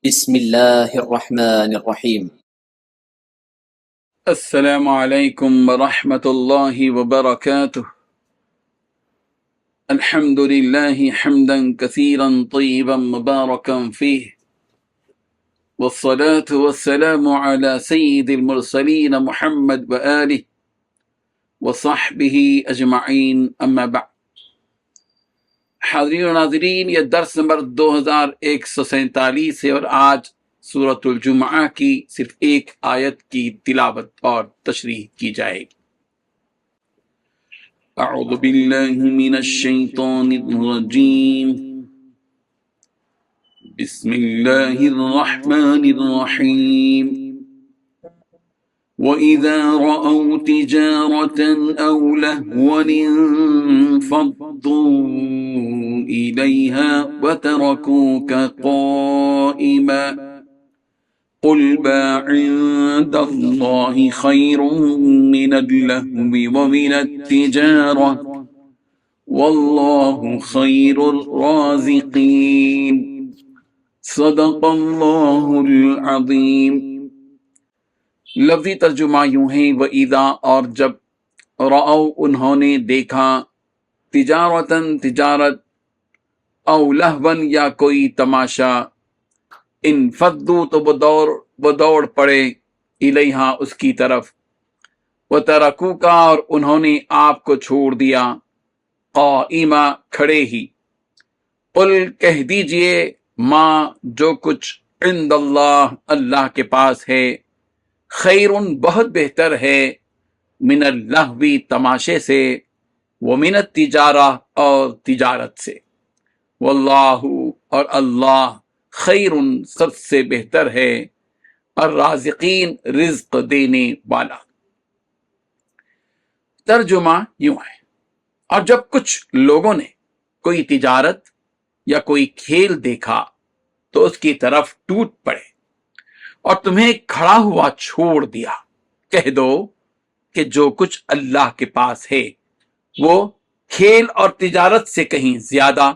بسم الله الرحمن الرحيم. السلام عليكم ورحمة الله وبركاته. الحمد لله حمدا كثيرا طيبا مباركا فيه، والصلاة والسلام على سيد المرسلين محمد وآله وصحبه أجمعين، أما بعد. حاضرین و ناظرین، یہ درس نمبر 2147 ہے اور آج سورۃ الجمعہ کی صرف ایک آیت کی تلاوت اور تشریح کی جائے گی۔ اعوذ باللہ من الشیطان الرجیم، بسم اللہ الرحمن الرحیم۔ وَإِذَا رَأَوْا تِجَارَةً أَوْ لَهْوًا انفَضُّوا إِلَيْهَا وَتَرَكُوكَ قَائِمًا قُلْ مَا عِندَ اللَّهِ خَيْرٌ مِّنَ اللَّهْوِ وَمِنَ التِّجَارَةِ وَاللَّهُ خَيْرُ الرَّازِقِينَ۔ صدق اللہ العظیم۔ لفظی ترجمہ یوں ہے، وَإِذَا، اور جب، رَأَوْا، انہوں نے دیکھا، تجارتاً، تجارت، او لہون، یا کوئی تماشا، انفضوا، تو وہ دوڑ پڑے، الیہا، اس کی طرف، وترکوکا، اور انہوں نے آپ کو چھوڑ دیا، قائما، کھڑے ہی۔ قل، کہہ دیجئے، ما، جو کچھ، عند اللہ، اللہ کے پاس ہے، خیرٌ، بہت بہتر ہے، من اللہو، تماشے سے، ومن التجارہ، اور تجارت سے، واللہ، اور اللہ، خیر، سب سے بہتر ہے، الرازقین، رزق دینے والا۔ ترجمہ یوں ہے، اور جب کچھ لوگوں نے کوئی تجارت یا کوئی کھیل دیکھا تو اس کی طرف ٹوٹ پڑے اور تمہیں کھڑا ہوا چھوڑ دیا، کہہ دو کہ جو کچھ اللہ کے پاس ہے وہ کھیل اور تجارت سے کہیں زیادہ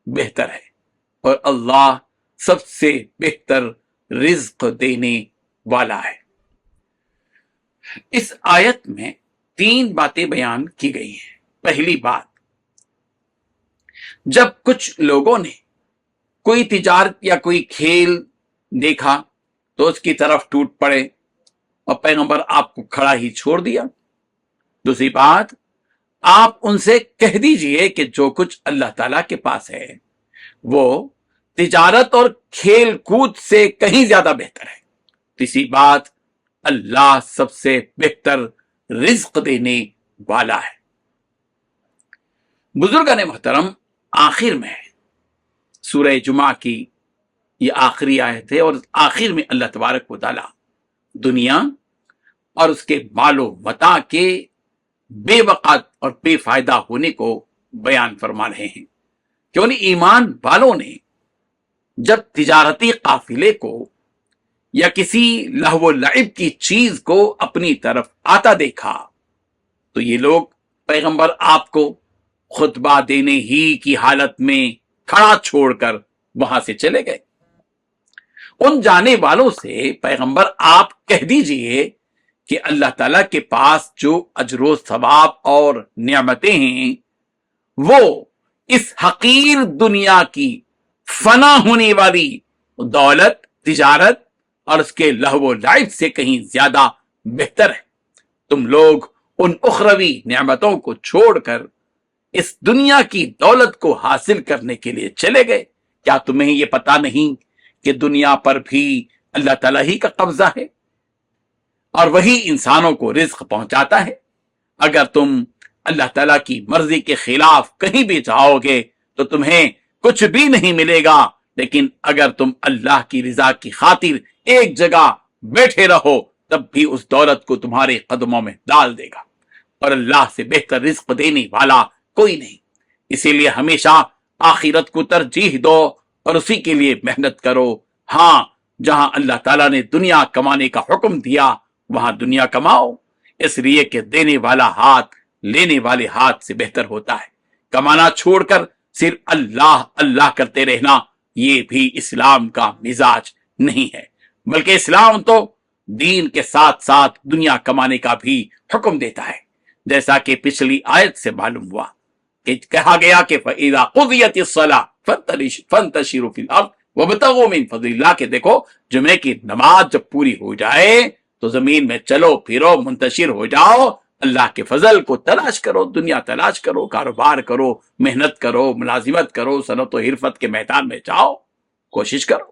بہتر ہے، اور اللہ سب سے بہتر رزق دینے والا ہے۔ اس آیت میں 3 باتیں بیان کی گئی ہیں۔ پہلی بات، جب کچھ لوگوں نے کوئی تجارت یا کوئی کھیل دیکھا تو اس کی طرف ٹوٹ پڑے اور پیغمبر آپ کو کھڑا ہی چھوڑ دیا۔ دوسری بات، آپ ان سے کہہ دیجئے کہ جو کچھ اللہ تعالیٰ کے پاس ہے وہ تجارت اور کھیل کود سے کہیں زیادہ بہتر ہے۔ تیسری بات، اللہ سب سے بہتر رزق دینے والا ہے۔ بزرگان محترم، آخر میں سورہ جمعہ کی یہ آخری آیت ہے، اور آخر میں اللہ تبارک و تعالی دنیا اور اس کے مال و متاع کے بے وقت اور بے فائدہ ہونے کو بیان فرما رہے ہیں کہ ان ایمان والوں نے جب تجارتی قافلے کو یا کسی لہو و لعب کی چیز کو اپنی طرف آتا دیکھا تو یہ لوگ پیغمبر آپ کو خطبہ دینے ہی کی حالت میں کھڑا چھوڑ کر وہاں سے چلے گئے۔ ان جانے والوں سے پیغمبر آپ کہہ دیجئے کہ اللہ تعالیٰ کے پاس جو اجر و ثواب اور نعمتیں ہیں وہ اس حقیر دنیا کی فنا ہونے والی دولت، تجارت اور اس کے لہو و لعب سے کہیں زیادہ بہتر ہے۔ تم لوگ ان اخروی نعمتوں کو چھوڑ کر اس دنیا کی دولت کو حاصل کرنے کے لیے چلے گئے۔ کیا تمہیں یہ پتا نہیں کہ دنیا پر بھی اللہ تعالیٰ ہی کا قبضہ ہے اور وہی انسانوں کو رزق پہنچاتا ہے؟ اگر تم اللہ تعالیٰ کی مرضی کے خلاف کہیں بھی جاؤ گے تو تمہیں کچھ بھی نہیں ملے گا، لیکن اگر تم اللہ کی رضا کی خاطر ایک جگہ بیٹھے رہو تب بھی اس دولت کو تمہارے قدموں میں ڈال دے گا، اور اللہ سے بہتر رزق دینے والا کوئی نہیں۔ اسی لیے ہمیشہ آخرت کو ترجیح دو اور اسی کے لیے محنت کرو۔ ہاں، جہاں اللہ تعالیٰ نے دنیا کمانے کا حکم دیا وہاں دنیا کماؤ، اس لیے کہ دینے والا ہاتھ لینے والے ہاتھ سے بہتر ہوتا ہے۔ کمانا چھوڑ کر صرف اللہ اللہ کرتے رہنا یہ بھی اسلام کا مزاج نہیں ہے، بلکہ اسلام تو دین کے ساتھ ساتھ دنیا کمانے کا بھی حکم دیتا ہے، جیسا کہ پچھلی آیت سے معلوم ہوا کہ کہا گیا کہ فَإِذَا قُضِيَتِ الصَّلَاةُ فَانتَشِرُوا فِي الْأَرْضِ وَابْتَغُوا مِن فَضْلِ اللَّهِ، کہ دیکھو جمعے کی نماز جب پوری ہو جائے تو زمین میں چلو پھرو، منتشر ہو جاؤ، اللہ کے فضل کو تلاش کرو، دنیا تلاش کرو، کاروبار کرو، محنت کرو، ملازمت کرو، صنعت و حرفت کے میدان میں جاؤ، کوشش کرو۔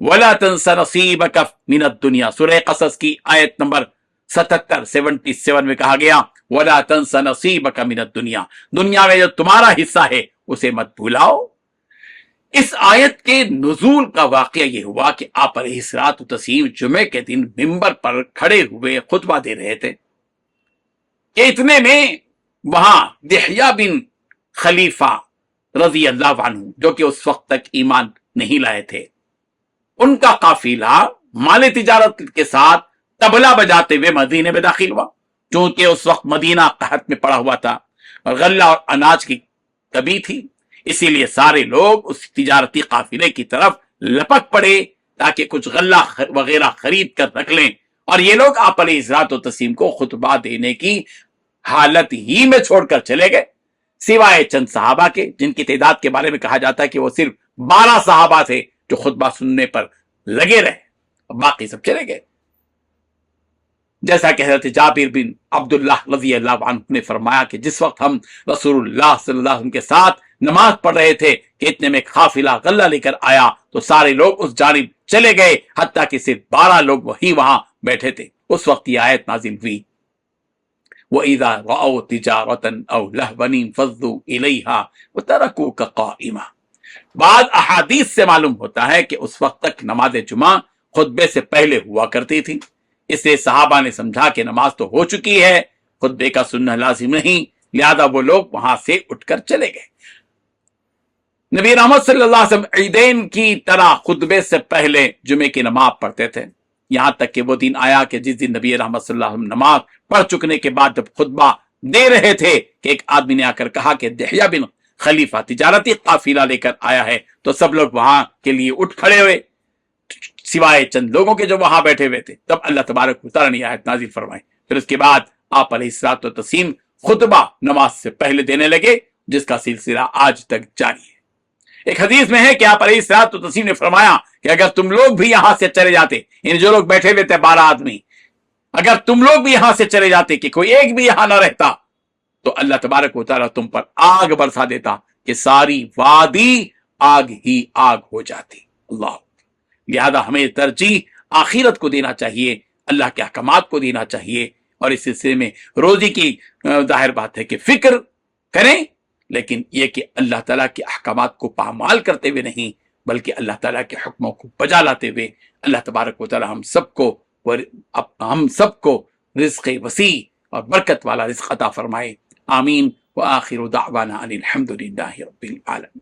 وَلَا تَنْسَ نَصِيبَكَ مِنَ الدُّنْيَا، سورہ قصص کی آیت نمبر 77 میں کہا گیا وَلَا تَنْسَ نَصِيبَكَ مِنَ الدُّنْيَا، دنیا میں جو تمہارا حصہ ہے اسے مت بھولاؤ۔ اس آیت کے نزول کا واقعہ یہ ہوا کہ آپ علیہ الصلوۃ والتسلیم جمعے کے دن ممبر پر کھڑے ہوئے خطبہ دے رہے تھے کہ اتنے میں وہاں دحیہ بن خلیفہ رضی اللہ عنہ، جو کہ اس وقت تک ایمان نہیں لائے تھے، ان کا قافلہ مال تجارت کے ساتھ طبلہ بجاتے ہوئے مدینے میں داخل ہوا، چونکہ اس وقت مدینہ قحط میں پڑا ہوا تھا اور غلہ اور اناج کی کمی تھی، اسی لیے سارے لوگ اس تجارتی قافلے کی طرف لپک پڑے تاکہ کچھ غلہ وغیرہ خرید کر رکھ لیں، اور یہ لوگ آپ علیہ الصلوۃ والتسلیم کو خطبہ دینے کی حالت ہی میں چھوڑ کر چلے گئے، سوائے چند صحابہ کے، جن کی تعداد کے بارے میں کہا جاتا ہے کہ وہ صرف 12 صحابہ تھے جو خطبہ سننے پر لگے رہے، باقی سب چلے گئے۔ جیسا کہ حضرت جابر بن عبداللہ رضی اللہ عنہ نے فرمایا کہ جس وقت ہم رسول اللہ صلی اللہ علیہ وسلم کے ساتھ نماز پڑھ رہے تھے کہ اتنے میں قافلہ غلہ لے کر آیا تو سارے لوگ اس جانب چلے گئے، حتیٰ کہ صرف 12 لوگ وہاں بیٹھے تھے۔ اس وقت یہ آیت نازل ہوئی وَإِذَا رَأَوْا تِجَارَةً أَوْ لَهْوًا انفَضُّوا إِلَيْهَا وَتَرَكُوكَ قَائِمًا۔ بعض احادیث سے معلوم ہوتا ہے کہ اس وقت تک نماز جمعہ خطبے سے پہلے ہوا کرتی تھی، اس لیے صحابہ نے سمجھا کہ نماز تو ہو چکی ہے، خطبے کا سننا لازم نہیں، لہذا وہ لوگ وہاں سے اٹھ کر چلے گئے۔ نبی رحمت صلی اللہ علیہ وسلم عیدین کی طرح خطبے سے پہلے جمعے کی نماز پڑھتے تھے، یہاں تک کہ وہ دن آیا کہ جس دن نبی رحمت صلی اللہ علیہ وسلم نماز پڑھ چکنے کے بعد جب خطبہ دے رہے تھے کہ ایک آدمی نے آ کر کہا کہ دحیہ بن خلیفہ تجارتی قافلہ لے کر آیا ہے، تو سب لوگ وہاں کے لیے اٹھ کھڑے ہوئے سوائے چند لوگوں کے جو وہاں بیٹھے ہوئے تھے۔ تب اللہ تبارک و تعالیٰ نے آیت نازل فرمائی، پھر اس کے بعد آپ علیہ الصلوۃ والتسلیم خطبہ نماز سے پہلے دینے لگے، جس کا سلسلہ آج تک جاری ہے۔ ایک حدیث میں ہے کہ آپ علیہ الصلوۃ والتسلیم نے فرمایا کہ اگر تم لوگ بھی یہاں سے چلے جاتے، یعنی جو لوگ بیٹھے ہوئے تھے 12 آدمی، اگر تم لوگ بھی یہاں سے چلے جاتے کہ کوئی ایک بھی یہاں نہ رہتا تو اللہ تبارک و تعالیٰ تم پر آگ برسا دیتا کہ ساری وادی آگ ہی آگ ہو جاتی۔ اللہ، لہذا ہمیں ترجیح آخرت کو دینا چاہیے، اللہ کے احکامات کو دینا چاہیے، اور اس سلسلے میں روزی کی ظاہر بات ہے کہ فکر کریں، لیکن یہ کہ اللہ تعالیٰ کے احکامات کو پامال کرتے ہوئے نہیں، بلکہ اللہ تعالیٰ کے حکموں کو بجا لاتے ہوئے۔ اللہ تبارک و تعالیٰ ہم سب کو رزق وسیع اور برکت والا رزق عطا فرمائے، آمین۔ وآخر دعوانا ان الحمد للہ رب العالمین۔